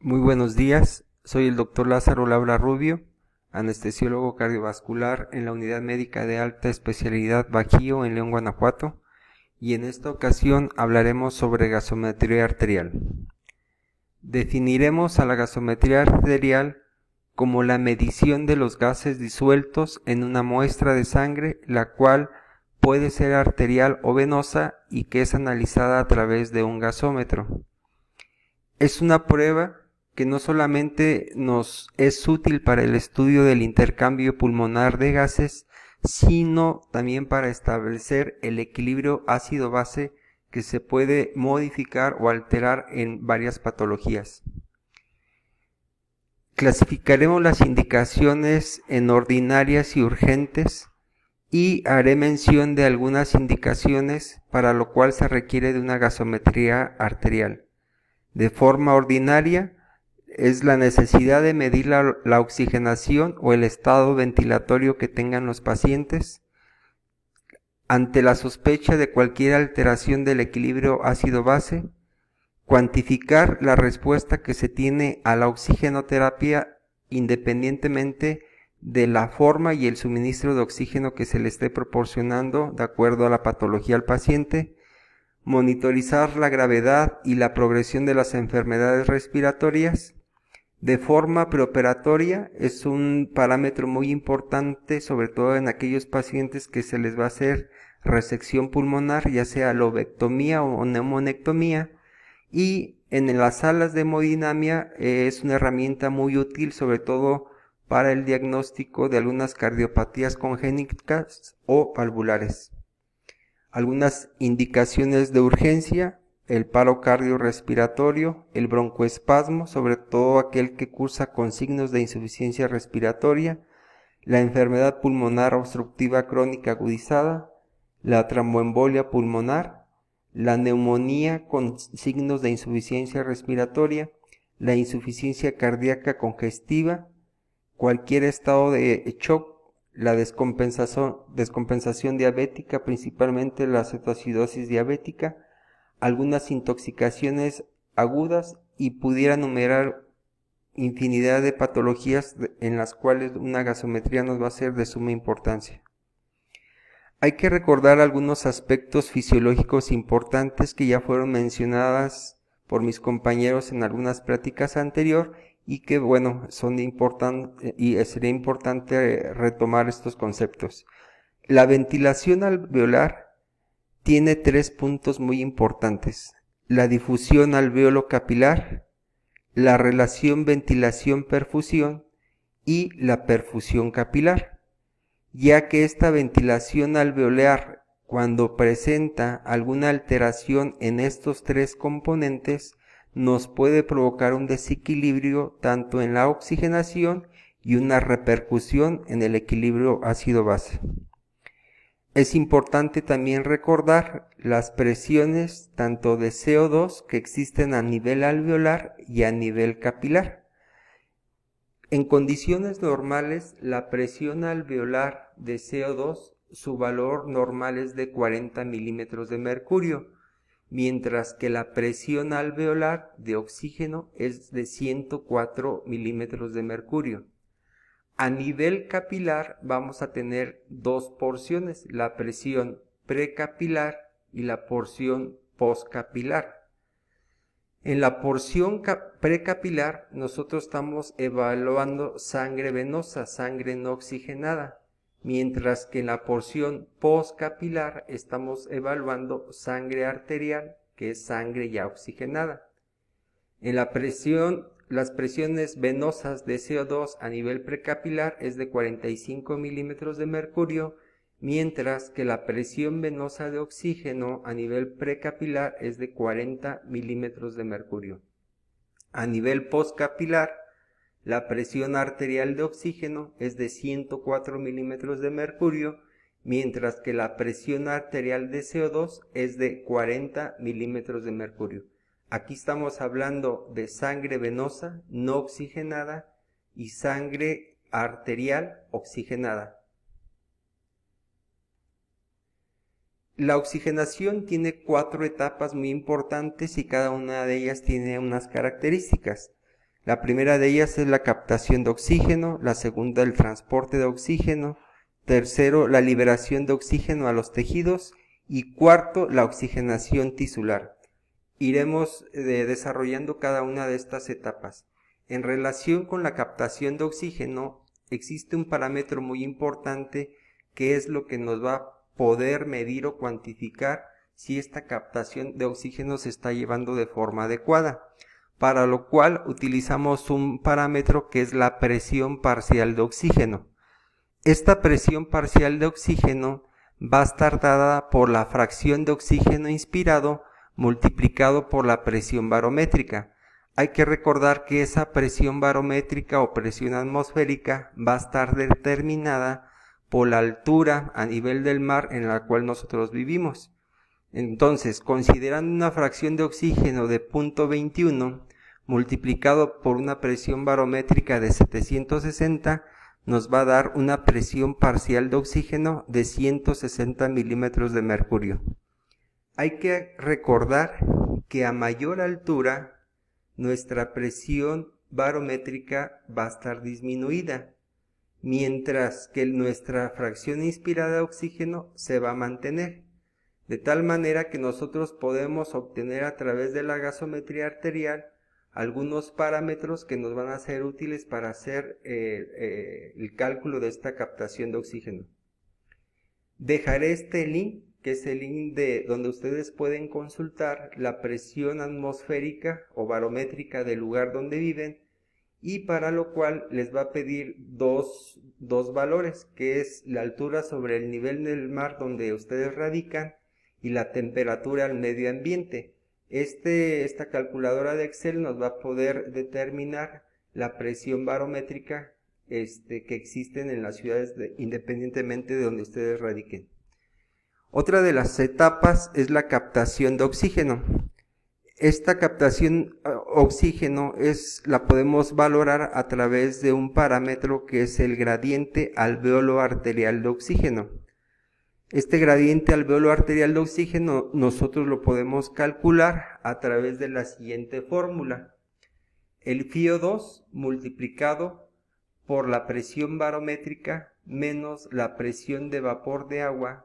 Muy buenos días, soy el doctor Lázaro Labra Rubio, anestesiólogo cardiovascular en la Unidad Médica de Alta Especialidad Bajío en León, Guanajuato, y en esta ocasión hablaremos sobre gasometría arterial. Definiremos a la gasometría arterial como la medición de los gases disueltos en una muestra de sangre, la cual puede ser arterial o venosa y que es analizada a través de un gasómetro. Es una prueba que no solamente nos es útil para el estudio del intercambio pulmonar de gases, sino también para establecer el equilibrio ácido-base que se puede modificar o alterar en varias patologías. Clasificaremos las indicaciones en ordinarias y urgentes y haré mención de algunas indicaciones para lo cual se requiere de una gasometría arterial. De forma ordinaria, es la necesidad de medir la oxigenación o el estado ventilatorio que tengan los pacientes. Ante la sospecha de cualquier alteración del equilibrio ácido-base, cuantificar la respuesta que se tiene a la oxigenoterapia independientemente de la forma y el suministro de oxígeno que se le esté proporcionando de acuerdo a la patología al paciente. Monitorizar la gravedad y la progresión de las enfermedades respiratorias. De forma preoperatoria es un parámetro muy importante, sobre todo en aquellos pacientes que se les va a hacer resección pulmonar, ya sea lobectomía o neumonectomía, y en las salas de hemodinamia es una herramienta muy útil, sobre todo para el diagnóstico de algunas cardiopatías congénitas o valvulares. Algunas indicaciones de urgencia: el paro cardiorrespiratorio, el broncoespasmo, sobre todo aquel que cursa con signos de insuficiencia respiratoria, la enfermedad pulmonar obstructiva crónica agudizada, la tromboembolia pulmonar, la neumonía con signos de insuficiencia respiratoria, la insuficiencia cardíaca congestiva, cualquier estado de shock, la descompensación diabética, principalmente la cetoacidosis diabética, algunas intoxicaciones agudas, y pudiera enumerar infinidad de patologías en las cuales una gasometría nos va a ser de suma importancia. Hay que recordar algunos aspectos fisiológicos importantes que ya fueron mencionadas por mis compañeros en algunas pláticas anteriores y que, bueno, son importantes y sería importante retomar estos conceptos. La ventilación alveolar tiene 3 puntos muy importantes: la difusión alveolo-capilar, la relación ventilación-perfusión y la perfusión capilar, ya que esta ventilación alveolar, cuando presenta alguna alteración en estos 3 componentes, nos puede provocar un desequilibrio tanto en la oxigenación y una repercusión en el equilibrio ácido-base. Es importante también recordar las presiones tanto de CO2 que existen a nivel alveolar y a nivel capilar. En condiciones normales, la presión alveolar de CO2, su valor normal es de 40 milímetros de mercurio, mientras que la presión alveolar de oxígeno es de 104 milímetros de mercurio. A nivel capilar vamos a tener 2 porciones, la presión precapilar y la porción postcapilar. En la porción precapilar nosotros estamos evaluando sangre venosa, sangre no oxigenada, mientras que en la porción postcapilar estamos evaluando sangre arterial, que es sangre ya oxigenada. En la las presiones venosas de CO2 a nivel precapilar es de 45 milímetros de mercurio, mientras que la presión venosa de oxígeno a nivel precapilar es de 40 milímetros de mercurio. A nivel postcapilar, la presión arterial de oxígeno es de 104 milímetros de mercurio, mientras que la presión arterial de CO2 es de 40 milímetros de mercurio. Aquí estamos hablando de sangre venosa no oxigenada y sangre arterial oxigenada. La oxigenación tiene 4 etapas muy importantes y cada una de ellas tiene unas características. La primera de ellas es la captación de oxígeno, la segunda el transporte de oxígeno, tercero la liberación de oxígeno a los tejidos y cuarto la oxigenación tisular. Iremos desarrollando cada una de estas etapas. En relación con la captación de oxígeno, existe un parámetro muy importante que es lo que nos va a poder medir o cuantificar si esta captación de oxígeno se está llevando de forma adecuada, para lo cual utilizamos un parámetro que es la presión parcial de oxígeno. Esta presión parcial de oxígeno va a estar dada por la fracción de oxígeno inspirado multiplicado por la presión barométrica. Hay que recordar que esa presión barométrica o presión atmosférica va a estar determinada por la altura a nivel del mar en la cual nosotros vivimos. Entonces, considerando una fracción de oxígeno de 0.21 multiplicado por una presión barométrica de 760, nos va a dar una presión parcial de oxígeno de 160 milímetros de mercurio. Hay que recordar que a mayor altura nuestra presión barométrica va a estar disminuida, mientras que nuestra fracción inspirada de oxígeno se va a mantener, de tal manera que nosotros podemos obtener a través de la gasometría arterial algunos parámetros que nos van a ser útiles para hacer el cálculo de esta captación de oxígeno. Dejaré este link, que es el link de donde ustedes pueden consultar la presión atmosférica o barométrica del lugar donde viven, y para lo cual les va a pedir dos valores, que es la altura sobre el nivel del mar donde ustedes radican y la temperatura al medio ambiente. Esta calculadora de Excel nos va a poder determinar la presión barométrica que existen en las ciudades independientemente de donde ustedes radiquen. Otra de las etapas es la captación de oxígeno. Esta captación oxígeno la podemos valorar a través de un parámetro que es el gradiente alveolo arterial de oxígeno. Este gradiente alveolo arterial de oxígeno nosotros lo podemos calcular a través de la siguiente fórmula. El FiO2 multiplicado por la presión barométrica menos la presión de vapor de agua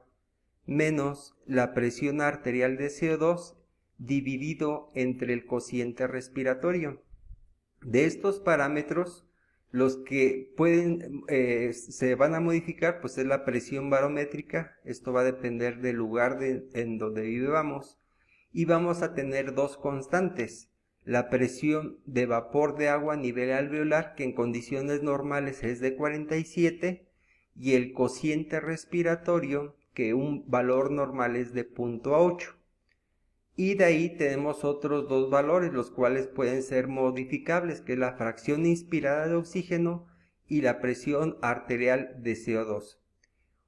menos la presión arterial de CO2 dividido entre el cociente respiratorio. De estos parámetros, los que se van a modificar, pues es la presión barométrica. Esto va a depender del lugar en donde vivamos, y vamos a tener dos constantes: la presión de vapor de agua a nivel alveolar, que en condiciones normales es de 47, y el cociente respiratorio, que un valor normal es de 0.8. Y de ahí tenemos otros dos valores, los cuales pueden ser modificables, que es la fracción inspirada de oxígeno y la presión arterial de CO2.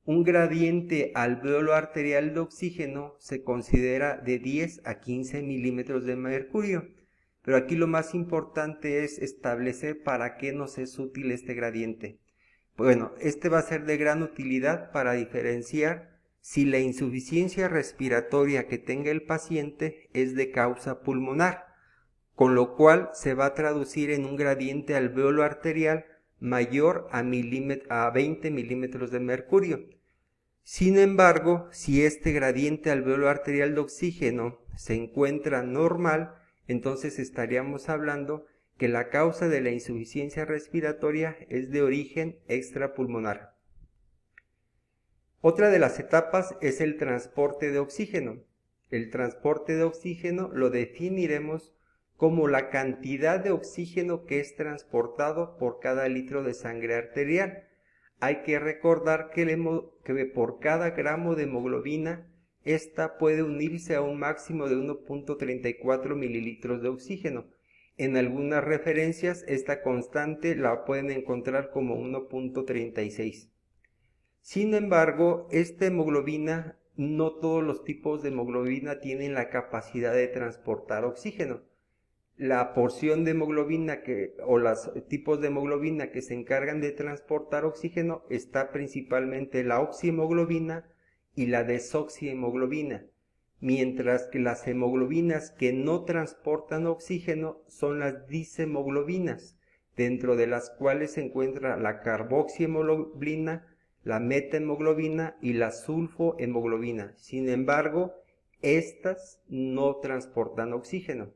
Un gradiente alveolo arterial de oxígeno se considera de 10 a 15 milímetros de mercurio, pero aquí lo más importante es establecer para qué nos es útil este gradiente. Bueno, este va a ser de gran utilidad para diferenciar si la insuficiencia respiratoria que tenga el paciente es de causa pulmonar, con lo cual se va a traducir en un gradiente alveolo arterial mayor a 20 milímetros de mercurio. Sin embargo, si este gradiente alveolo arterial de oxígeno se encuentra normal, entonces estaríamos hablando que la causa de la insuficiencia respiratoria es de origen extrapulmonar. Otra de las etapas es el transporte de oxígeno. El transporte de oxígeno lo definiremos como la cantidad de oxígeno que es transportado por cada litro de sangre arterial. Hay que recordar que por cada gramo de hemoglobina, esta puede unirse a un máximo de 1.34 mililitros de oxígeno. En algunas referencias esta constante la pueden encontrar como 1.36. Sin embargo, esta hemoglobina, no todos los tipos de hemoglobina tienen la capacidad de transportar oxígeno. La porción de hemoglobina o los tipos de hemoglobina que se encargan de transportar oxígeno está principalmente la oxihemoglobina y la desoxihemoglobina. mientras que las hemoglobinas que no transportan oxígeno son las dishemoglobinas, dentro de las cuales se encuentra la carboxihemoglobina, la metahemoglobina y la sulfohemoglobina. Sin embargo, estas no transportan oxígeno.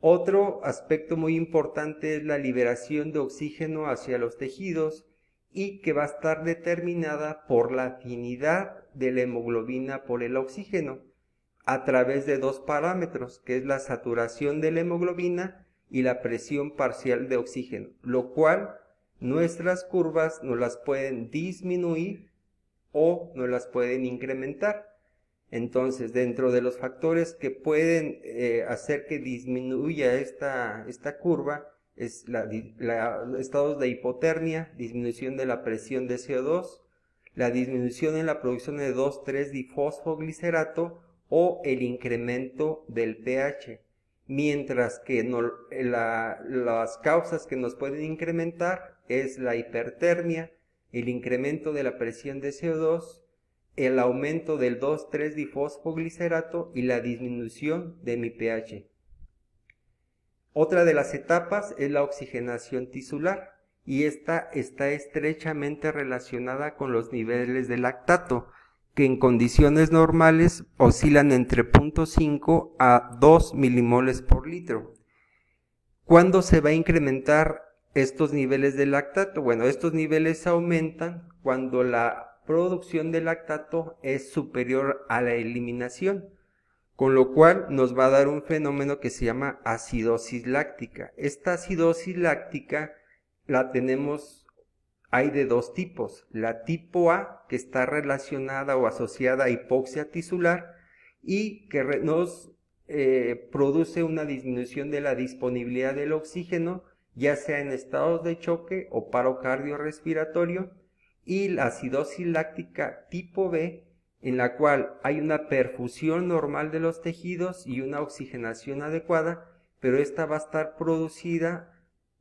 Otro aspecto muy importante es la liberación de oxígeno hacia los tejidos y que va a estar determinada por la afinidad de la hemoglobina por el oxígeno a través de dos parámetros, que es la saturación de la hemoglobina y la presión parcial de oxígeno, lo cual nuestras curvas nos las pueden disminuir o nos las pueden incrementar. Entonces, dentro de los factores que pueden hacer que disminuya esta curva, es estados de hipotermia, disminución de la presión de CO2, la disminución en la producción de 2,3-difosfoglicerato o el incremento del pH. Mientras que las causas que nos pueden incrementar es la hipertermia, el incremento de la presión de CO2, el aumento del 2,3-difosfoglicerato y la disminución de mi pH. Otra de las etapas es la oxigenación tisular y esta está estrechamente relacionada con los niveles de lactato, que en condiciones normales oscilan entre 0,5 a 2 milimoles por litro. ¿Cuándo se va a incrementar estos niveles de lactato? Bueno, estos niveles aumentan cuando la producción de lactato es superior a la eliminación, con lo cual nos va a dar un fenómeno que se llama acidosis láctica. Esta acidosis láctica la tenemos, hay de dos tipos: la tipo A, que está relacionada o asociada a hipoxia tisular y que nos produce una disminución de la disponibilidad del oxígeno, ya sea en estados de choque o paro cardiorrespiratorio, y la acidosis láctica tipo B, en la cual hay una perfusión normal de los tejidos y una oxigenación adecuada, pero esta va a estar producida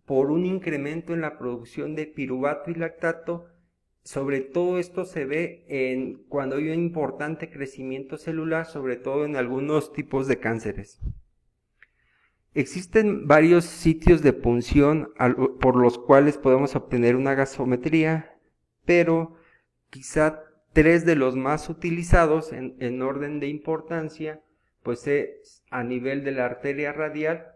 por un incremento en la producción de piruvato y lactato. Sobre todo esto se ve cuando hay un importante crecimiento celular, sobre todo en algunos tipos de cánceres. Existen varios sitios de punción por los cuales podemos obtener una gasometría, pero quizá tres de los más utilizados en orden de importancia, pues es a nivel de la arteria radial,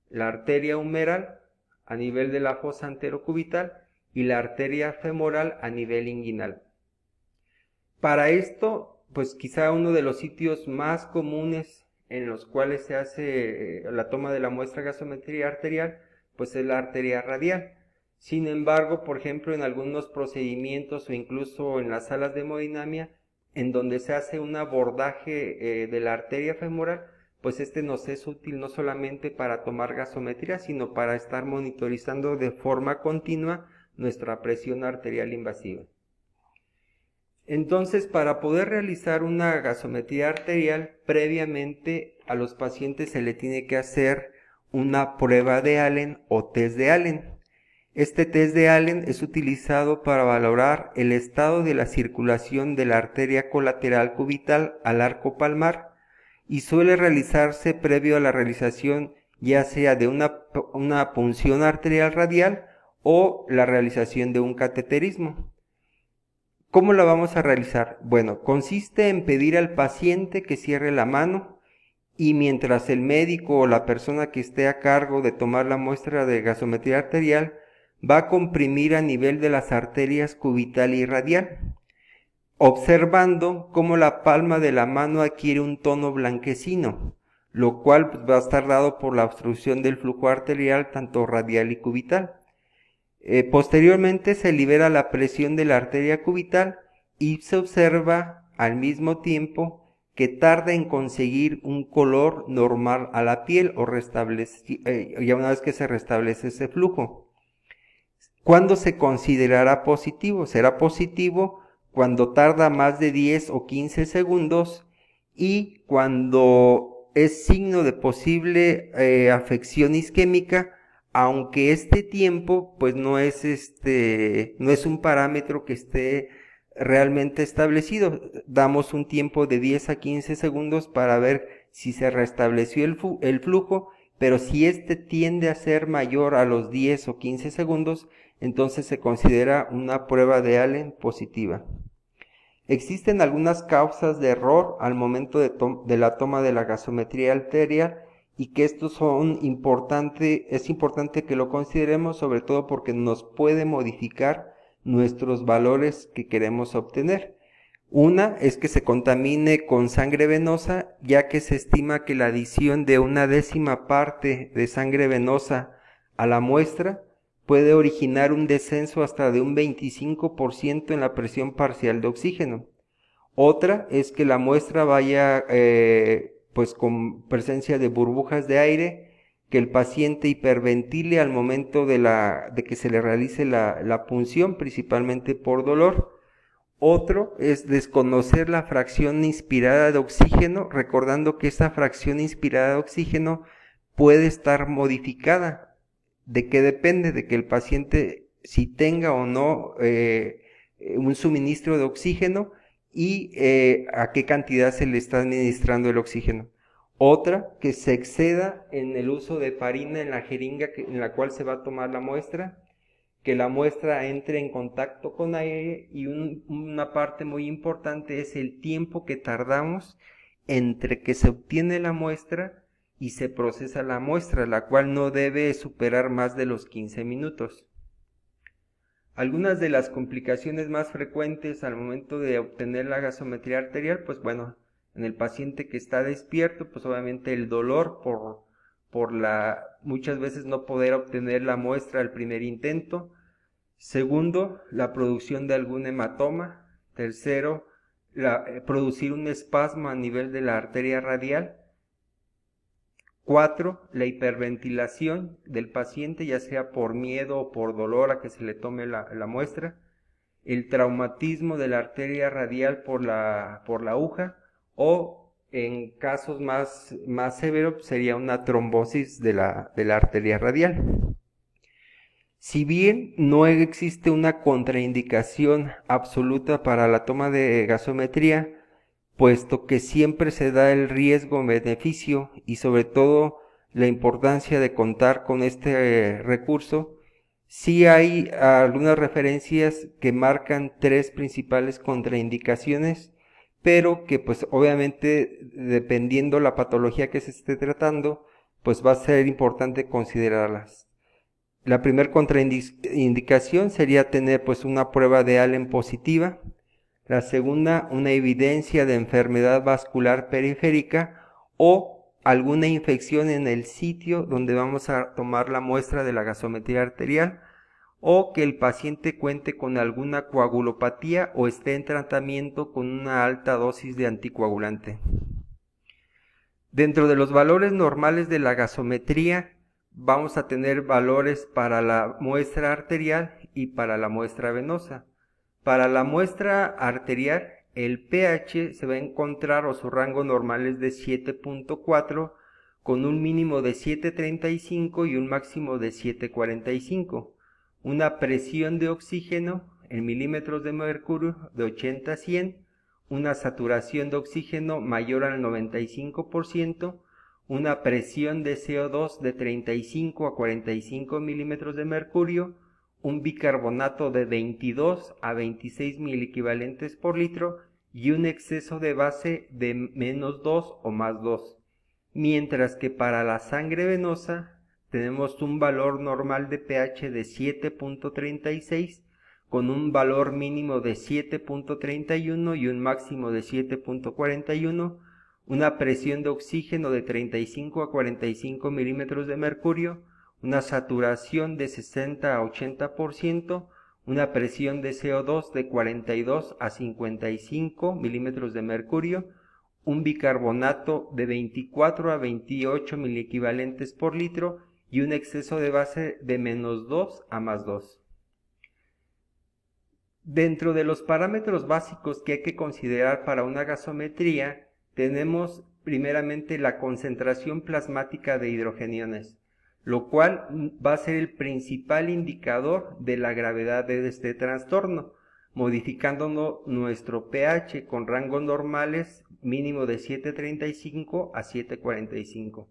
la arteria humeral, a nivel de la fosa anterocubital y la arteria femoral a nivel inguinal. Para esto, pues quizá uno de los sitios más comunes en los cuales se hace la toma de la muestra de gasometría arterial, pues es la arteria radial. Sin embargo, por ejemplo, en algunos procedimientos o incluso en las salas de hemodinamia, en donde se hace un abordaje de la arteria femoral, pues nos es útil no solamente para tomar gasometría, sino para estar monitorizando de forma continua nuestra presión arterial invasiva. Entonces, para poder realizar una gasometría arterial, previamente a los pacientes se le tiene que hacer una prueba de Allen o test de Allen. Este test de Allen es utilizado para valorar el estado de la circulación de la arteria colateral cubital al arco palmar y suele realizarse previo a la realización ya sea de una punción arterial radial o la realización de un cateterismo. ¿Cómo la vamos a realizar? Bueno, consiste en pedir al paciente que cierre la mano y mientras el médico o la persona que esté a cargo de tomar la muestra de gasometría arterial va a comprimir a nivel de las arterias cubital y radial, observando cómo la palma de la mano adquiere un tono blanquecino, lo cual va a estar dado por la obstrucción del flujo arterial tanto radial y cubital. Posteriormente se libera la presión de la arteria cubital y se observa al mismo tiempo que tarda en conseguir un color normal a la piel o ya una vez que se restablece ese flujo. ¿Cuándo se considerará positivo? Será positivo cuando tarda más de 10 o 15 segundos y cuando es signo de posible afección isquémica, aunque este tiempo pues no es un parámetro que esté realmente establecido. Damos un tiempo de 10 a 15 segundos para ver si se restableció el flujo, pero si este tiende a ser mayor a los 10 o 15 segundos, entonces se considera una prueba de Allen positiva. Existen algunas causas de error al momento de la toma de la gasometría arterial y que estos es importante que lo consideremos, sobre todo porque nos puede modificar nuestros valores que queremos obtener. Una es que se contamine con sangre venosa, ya que se estima que la adición de una décima parte de sangre venosa a la muestra puede originar un descenso hasta de un 25% en la presión parcial de oxígeno. Otra es que la muestra vaya pues con presencia de burbujas de aire, que el paciente hiperventile al momento de que se le realice la punción, principalmente por dolor. Otro es desconocer la fracción inspirada de oxígeno, recordando que esta fracción inspirada de oxígeno puede estar modificada. ¿De qué depende? De que el paciente si tenga o no un suministro de oxígeno y a qué cantidad se le está administrando el oxígeno. Otra, que se exceda en el uso de heparina en la jeringa en la cual se va a tomar la muestra, que la muestra entre en contacto con aire y una parte muy importante es el tiempo que tardamos entre que se obtiene la muestra y se procesa la muestra, la cual no debe superar más de los 15 minutos. Algunas de las complicaciones más frecuentes al momento de obtener la gasometría arterial, pues bueno, en el paciente que está despierto, pues obviamente el dolor por muchas veces no poder obtener la muestra al primer intento. Segundo, la producción de algún hematoma. Tercero, producir un espasmo a nivel de la arteria radial. 4, la hiperventilación del paciente, ya sea por miedo o por dolor a que se le tome la muestra. El traumatismo de la arteria radial por la aguja, o en casos más severos sería una trombosis de la arteria radial. Si bien no existe una contraindicación absoluta para la toma de gasometría, puesto que siempre se da el riesgo-beneficio y sobre todo la importancia de contar con este recurso, sí hay algunas referencias que marcan 3 principales contraindicaciones, pero que pues obviamente dependiendo la patología que se esté tratando, pues va a ser importante considerarlas. La primera contraindicación sería tener pues una prueba de Allen positiva. La segunda, una evidencia de enfermedad vascular periférica o alguna infección en el sitio donde vamos a tomar la muestra de la gasometría arterial, o que el paciente cuente con alguna coagulopatía o esté en tratamiento con una alta dosis de anticoagulante. Dentro de los valores normales de la gasometría, vamos a tener valores para la muestra arterial y para la muestra venosa. Para la muestra arterial, el pH se va a encontrar, o su rango normal es de 7.4, con un mínimo de 7.35 y un máximo de 7.45. Una presión de oxígeno en milímetros de mercurio de 80 a 100, una saturación de oxígeno mayor al 95%, una presión de CO2 de 35 a 45 milímetros de mercurio, un bicarbonato de 22 a 26 miliequivalentes por litro y un exceso de base de menos 2 o más 2. Mientras que para la sangre venosa tenemos un valor normal de pH de 7.36 con un valor mínimo de 7.31 y un máximo de 7.41, una presión de oxígeno de 35 a 45 milímetros de mercurio, una saturación de 60 a 80%, una presión de CO2 de 42 a 55 milímetros de mercurio, un bicarbonato de 24 a 28 miliequivalentes por litro y un exceso de base de menos 2 a más 2. Dentro de los parámetros básicos que hay que considerar para una gasometría, tenemos primeramente la concentración plasmática de hidrogeniones, lo cual va a ser el principal indicador de la gravedad de este trastorno. modificando nuestro pH con rangos normales mínimo de 7.35 a 7.45.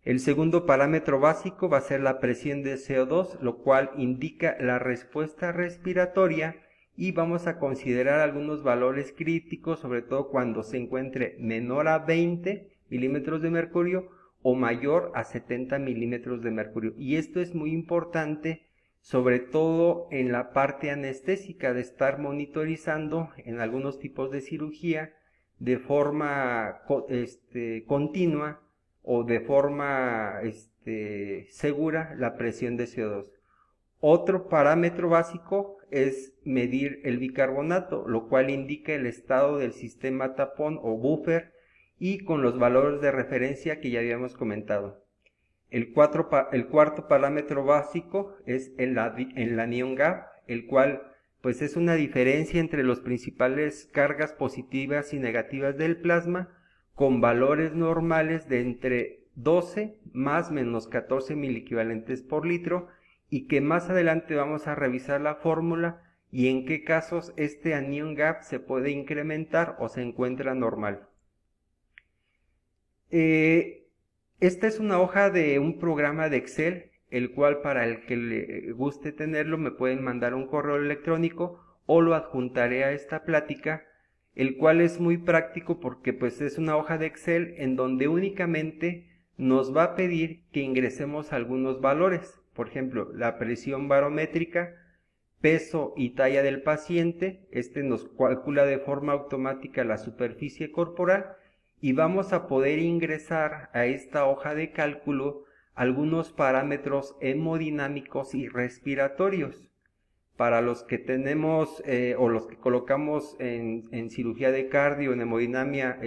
El segundo parámetro básico va a ser la presión de CO2, lo cual indica la respuesta respiratoria, y vamos a considerar algunos valores críticos, sobre todo cuando se encuentre menor a 20 milímetros de mercurio o mayor a 70 milímetros de mercurio. Y esto es muy importante, sobre todo en la parte anestésica, de estar monitorizando en algunos tipos de cirugía de forma continua o de forma segura la presión de CO2. Otro parámetro básico es medir el bicarbonato, lo cual indica el estado del sistema tapón o buffer, y con los valores de referencia que ya habíamos comentado. El cuarto parámetro básico es el anion gap, el cual pues es una diferencia entre las principales cargas positivas y negativas del plasma, con valores normales de entre 12 más menos 14 miliequivalentes por litro, y que más adelante vamos a revisar la fórmula y en qué casos este anion gap se puede incrementar o se encuentra normal. Esta es una hoja de un programa de Excel, el cual, para el que le guste tenerlo, me pueden mandar un correo electrónico o lo adjuntaré a esta plática, el cual es muy práctico porque pues es una hoja de Excel en donde únicamente nos va a pedir que ingresemos algunos valores. Por ejemplo, la presión barométrica, peso y talla del paciente. Nos calcula de forma automática la superficie corporal, y vamos a poder ingresar a esta hoja de cálculo algunos parámetros hemodinámicos y respiratorios. Para los que tenemos o los que colocamos en cirugía de cardio, en hemodinamia,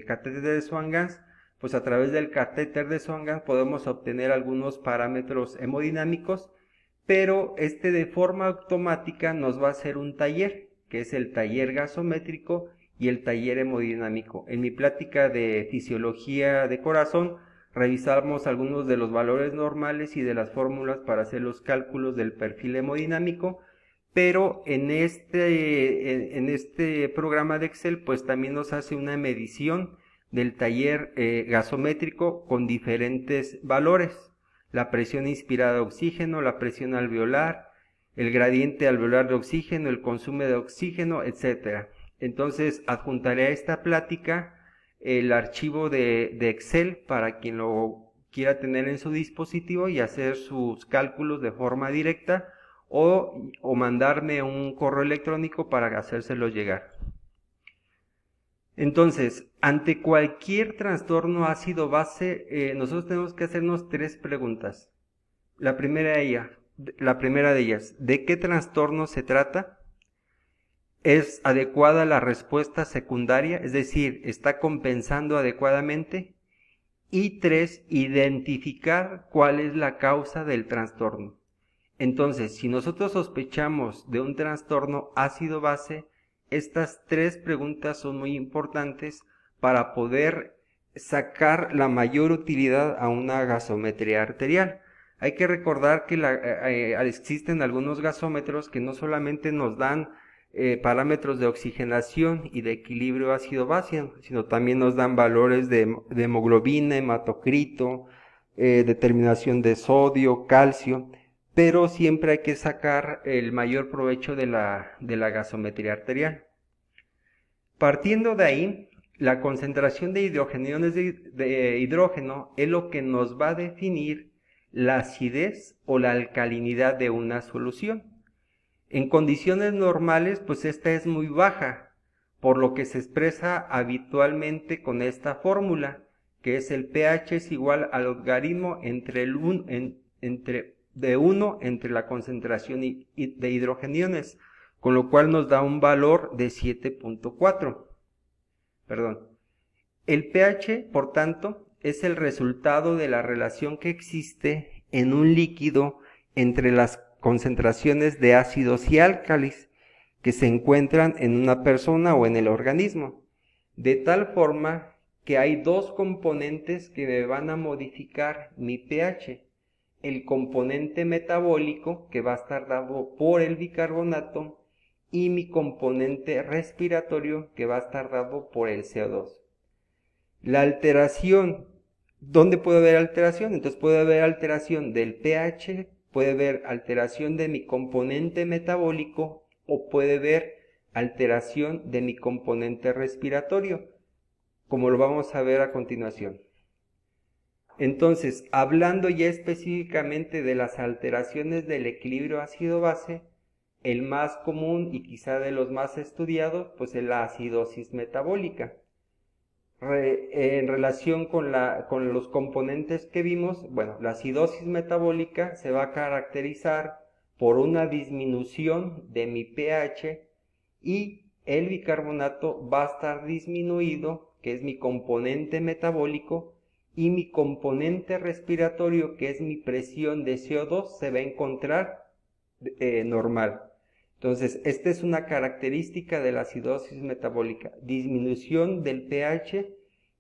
catéter de Swan-Ganz, pues a través del catéter de Swan-Ganz podemos obtener algunos parámetros hemodinámicos, pero de forma automática nos va a hacer un taller, que es el taller gasométrico y el taller hemodinámico. En mi plática de fisiología de corazón revisamos algunos de los valores normales y de las fórmulas para hacer los cálculos del perfil hemodinámico, pero en este programa de Excel pues también nos hace una medición del taller gasométrico con diferentes valores: la presión inspirada de oxígeno, la presión alveolar, el gradiente alveolar de oxígeno, el consumo de oxígeno, etcétera. Entonces adjuntaré a esta plática el archivo de Excel para quien lo quiera tener en su dispositivo y hacer sus cálculos de forma directa, o mandarme un correo electrónico para hacérselo llegar. Entonces, ante cualquier trastorno ácido-base, nosotros tenemos que hacernos 3 preguntas. La primera de ellas, ¿de qué trastorno se trata? ¿Es adecuada la respuesta secundaria? Es decir, ¿está compensando adecuadamente? Y 3, identificar cuál es la causa del trastorno. Entonces, si nosotros sospechamos de un trastorno ácido-base, estas 3 preguntas son muy importantes para poder sacar la mayor utilidad a una gasometría arterial. Hay que recordar que existen algunos gasómetros que no solamente nos dan parámetros de oxigenación y de equilibrio ácido-base, sino también nos dan valores de hemoglobina, hematocrito, determinación de sodio, calcio, pero siempre hay que sacar el mayor provecho de la gasometría arterial. Partiendo de ahí, la concentración de hidrogeniones de hidrógeno es lo que nos va a definir la acidez o la alcalinidad de una solución. En condiciones normales, pues esta es muy baja, por lo que se expresa habitualmente con esta fórmula, que es el pH es igual al logaritmo de 1 entre la concentración de hidrogeniones, con lo cual nos da un valor de 7.4. El pH, por tanto, es el resultado de la relación que existe en un líquido entre las concentraciones de ácidos y álcalis que se encuentran en una persona o en el organismo, de tal forma que hay 2 componentes que me van a modificar mi pH: el componente metabólico, que va a estar dado por el bicarbonato, y mi componente respiratorio, que va a estar dado por el CO2. La alteración, ¿dónde puede haber alteración? Entonces puede haber alteración del pH, puede haber alteración de mi componente metabólico o puede haber alteración de mi componente respiratorio, como lo vamos a ver a continuación. Entonces, hablando ya específicamente de las alteraciones del equilibrio ácido-base, el más común y quizá de los más estudiados, pues es la acidosis metabólica. En relación con los componentes que vimos, bueno, la acidosis metabólica se va a caracterizar por una disminución de mi pH y el bicarbonato va a estar disminuido, que es mi componente metabólico, y mi componente respiratorio, que es mi presión de CO2, se va a encontrar normal. Entonces, esta es una característica de la acidosis metabólica, disminución del pH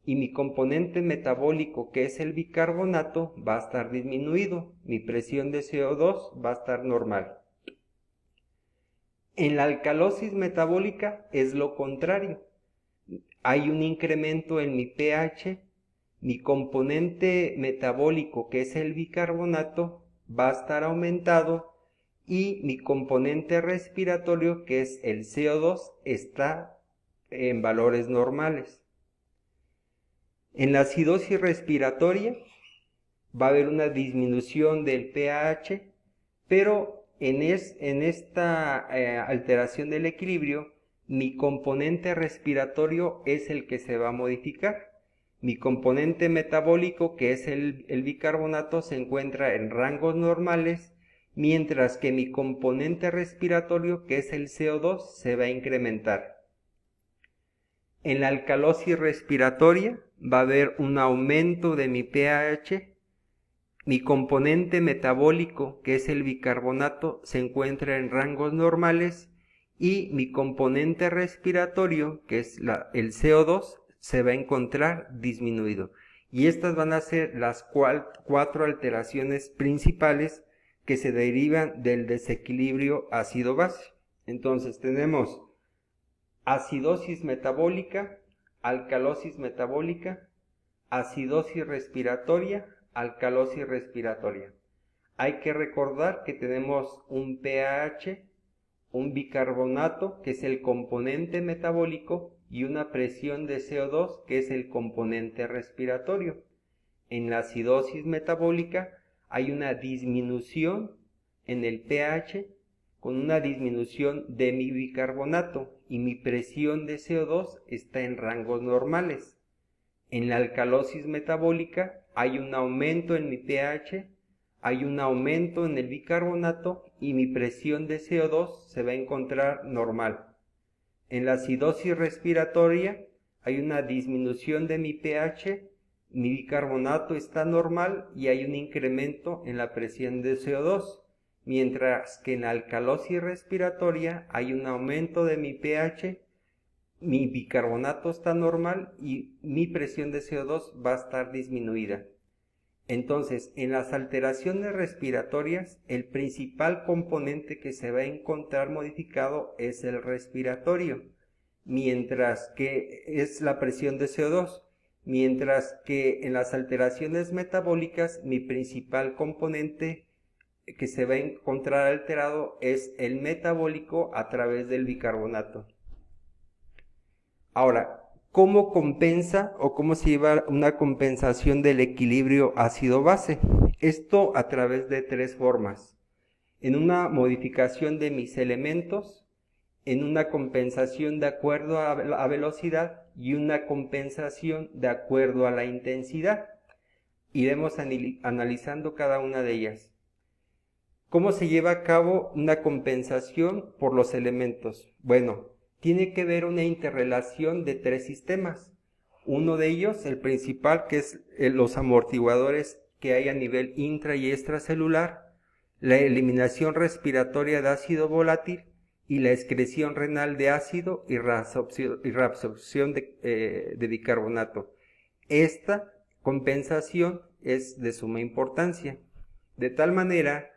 y mi componente metabólico, que es el bicarbonato, va a estar disminuido, mi presión de CO2 va a estar normal. En la alcalosis metabólica es lo contrario, hay un incremento en mi pH, mi componente metabólico, que es el bicarbonato, va a estar aumentado y mi componente respiratorio, que es el CO2, está en valores normales. En la acidosis respiratoria va a haber una disminución del pH, pero en esta alteración del equilibrio, mi componente respiratorio es el que se va a modificar. Mi componente metabólico, que es el bicarbonato, se encuentra en rangos normales, mientras que mi componente respiratorio, que es el CO2, se va a incrementar. En la alcalosis respiratoria va a haber un aumento de mi pH, mi componente metabólico, que es el bicarbonato, se encuentra en rangos normales y mi componente respiratorio, que es el CO2, se va a encontrar disminuido. Y estas van a ser las cuatro alteraciones principales que se derivan del desequilibrio ácido-base. Entonces tenemos acidosis metabólica, alcalosis metabólica, acidosis respiratoria, alcalosis respiratoria. Hay que recordar que tenemos un pH, un bicarbonato, que es el componente metabólico, y una presión de CO2, que es el componente respiratorio. En la acidosis metabólica hay una disminución en el pH con una disminución de mi bicarbonato y mi presión de CO2 está en rangos normales. En la alcalosis metabólica hay un aumento en mi pH, hay un aumento en el bicarbonato y mi presión de CO2 se va a encontrar normal. En la acidosis respiratoria hay una disminución de mi pH, mi bicarbonato está normal y hay un incremento en la presión de CO2, mientras que en la alcalosis respiratoria hay un aumento de mi pH, mi bicarbonato está normal y mi presión de CO2 va a estar disminuida. Entonces, en las alteraciones respiratorias, el principal componente que se va a encontrar modificado es el respiratorio, mientras que es la presión de CO2, mientras que en las alteraciones metabólicas, mi principal componente que se va a encontrar alterado es el metabólico a través del bicarbonato. Ahora, ¿cómo compensa o cómo se lleva una compensación del equilibrio ácido-base? Esto a través de tres formas. En una modificación de mis elementos, en una compensación de acuerdo a velocidad y una compensación de acuerdo a la intensidad. Iremos analizando cada una de ellas. ¿Cómo se lleva a cabo una compensación por los elementos? Bueno, tiene que ver una interrelación de tres sistemas. Uno de ellos, el principal, que es los amortiguadores que hay a nivel intra y extracelular, la eliminación respiratoria de ácido volátil y la excreción renal de ácido y reabsorción de bicarbonato. Esta compensación es de suma importancia, de tal manera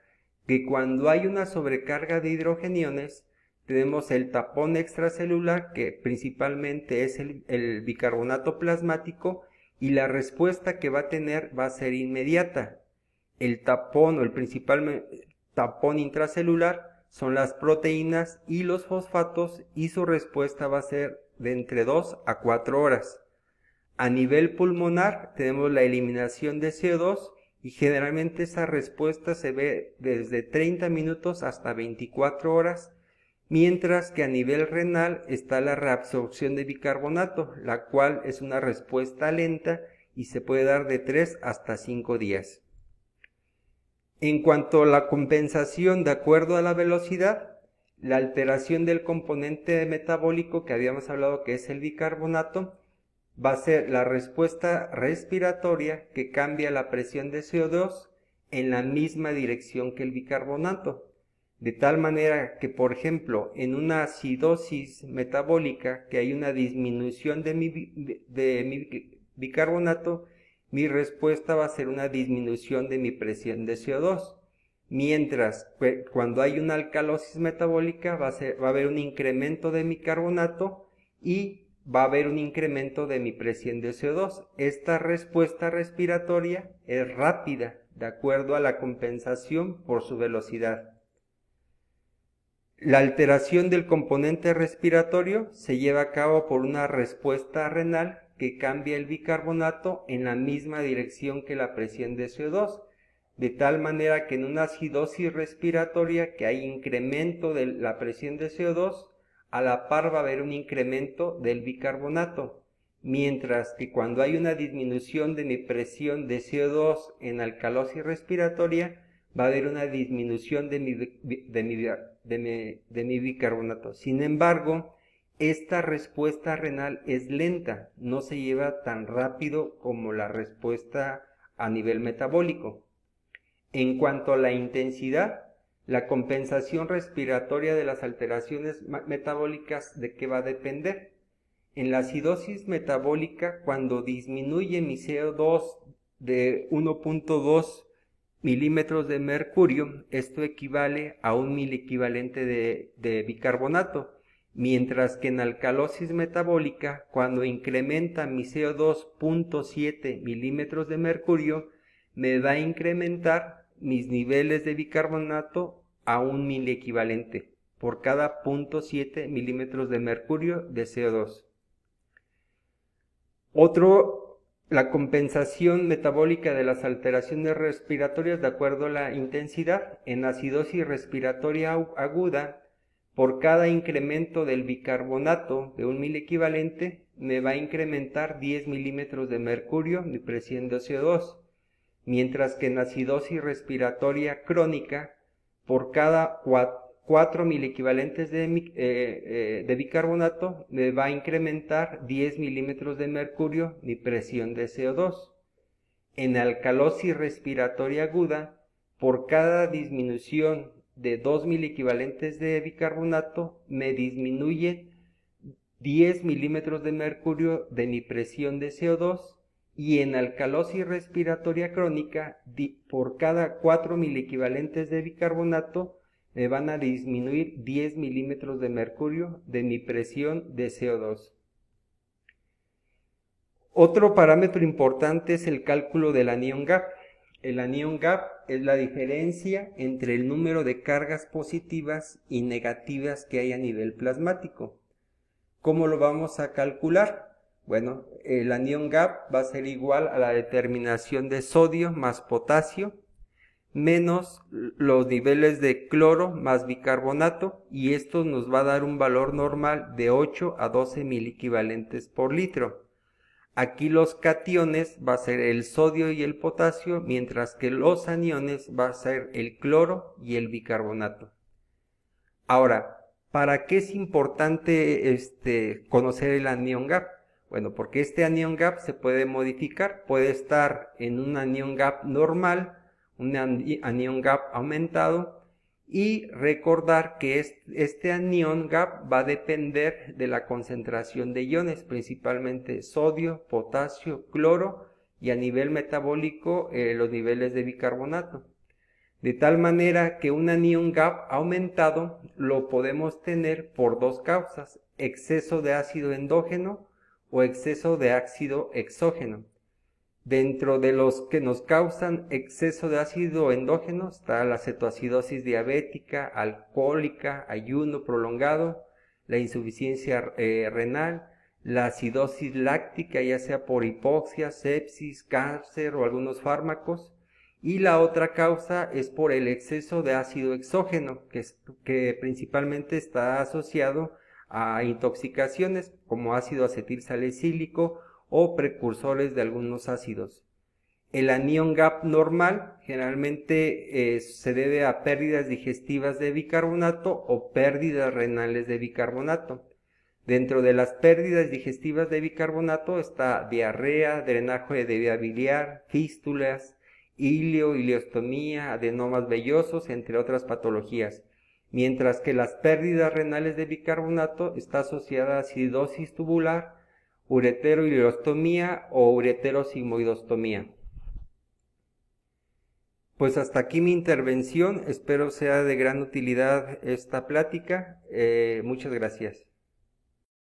que cuando hay una sobrecarga de hidrogeniones, tenemos el tapón extracelular, que principalmente es el bicarbonato plasmático, y la respuesta que va a tener va a ser inmediata. El tapón o el principal tapón intracelular son las proteínas y los fosfatos, y su respuesta va a ser de entre 2 a 4 horas. A nivel pulmonar tenemos la eliminación de CO2, y generalmente esa respuesta se ve desde 30 minutos hasta 24 horas, mientras que a nivel renal está la reabsorción de bicarbonato, la cual es una respuesta lenta y se puede dar de 3 hasta 5 días. En cuanto a la compensación de acuerdo a la velocidad, la alteración del componente metabólico que habíamos hablado, que es el bicarbonato, va a ser la respuesta respiratoria, que cambia la presión de CO2 en la misma dirección que el bicarbonato. De tal manera que, por ejemplo, en una acidosis metabólica, que hay una disminución de mi bicarbonato, mi respuesta va a ser una disminución de mi presión de CO2. Mientras cuando hay una alcalosis metabólica va a haber un incremento de mi carbonato y va a haber un incremento de mi presión de CO2. Esta respuesta respiratoria es rápida, de acuerdo a la compensación por su velocidad. La alteración del componente respiratorio se lleva a cabo por una respuesta renal que cambia el bicarbonato en la misma dirección que la presión de CO2, de tal manera que en una acidosis respiratoria que hay incremento de la presión de CO2, a la par va a haber un incremento del bicarbonato, mientras que cuando hay una disminución de mi presión de CO2 en alcalosis respiratoria, va a haber una disminución de mi bicarbonato. Sin embargo, esta respuesta renal es lenta, no se lleva tan rápido como la respuesta a nivel metabólico. En cuanto a la intensidad, la compensación respiratoria de las alteraciones metabólicas, ¿de qué va a depender? En la acidosis metabólica, cuando disminuye mi CO2 de 1.2 milímetros de mercurio, esto equivale a 1 miliequivalente de bicarbonato, mientras que en alcalosis metabólica, cuando incrementa mi CO2 0.7 milímetros de mercurio, me va a incrementar mis niveles de bicarbonato a 1 miliequivalente por cada 0.7 milímetros de mercurio de CO2. La compensación metabólica de las alteraciones respiratorias de acuerdo a la intensidad. En acidosis respiratoria aguda, por cada incremento del bicarbonato de 1 miliequivalente, me va a incrementar 10 milímetros de mercurio mi presión de CO2, mientras que en acidosis respiratoria crónica, por cada 4 miliequivalentes de bicarbonato, me va a incrementar 10 milímetros de mercurio mi presión de CO2. En alcalosis respiratoria aguda, por cada disminución de 2 miliequivalentes de bicarbonato, me disminuye 10 milímetros de mercurio de mi presión de CO2, y en alcalosis respiratoria crónica, por cada 4 miliequivalentes de bicarbonato, me van a disminuir 10 milímetros de mercurio de mi presión de CO2. Otro parámetro importante es el cálculo del anion gap. El anion gap es la diferencia entre el número de cargas positivas y negativas que hay a nivel plasmático. ¿Cómo lo vamos a calcular? Bueno, el anion gap va a ser igual a la determinación de sodio más potasio menos los niveles de cloro más bicarbonato, y esto nos va a dar un valor normal de 8 a 12 miliequivalentes por litro. Aquí los cationes va a ser el sodio y el potasio, mientras que los aniones va a ser el cloro y el bicarbonato. Ahora, ¿para qué es importante conocer el anion gap? Bueno, porque este anion gap se puede modificar, puede estar en un anion gap normal, un anion gap aumentado, y recordar que este anion gap va a depender de la concentración de iones, principalmente sodio, potasio, cloro, y a nivel metabólico los niveles de bicarbonato. De tal manera que un anion gap aumentado lo podemos tener por dos causas: exceso de ácido endógeno o exceso de ácido exógeno. Dentro de los que nos causan exceso de ácido endógeno está la cetoacidosis diabética, alcohólica, ayuno prolongado, la insuficiencia renal, la acidosis láctica, ya sea por hipoxia, sepsis, cáncer o algunos fármacos. Y la otra causa es por el exceso de ácido exógeno, que principalmente está asociado a intoxicaciones como ácido acetilsalicílico o precursores de algunos ácidos. El anion gap normal generalmente se debe a pérdidas digestivas de bicarbonato o pérdidas renales de bicarbonato. Dentro de las pérdidas digestivas de bicarbonato está diarrea, drenaje de vía biliar, fístulas, ileostomía, adenomas vellosos, entre otras patologías. Mientras que las pérdidas renales de bicarbonato está asociada a acidosis tubular, ureteroileostomía o ureterosigmoidostomía. Pues hasta aquí mi intervención, espero sea de gran utilidad esta plática. Muchas gracias.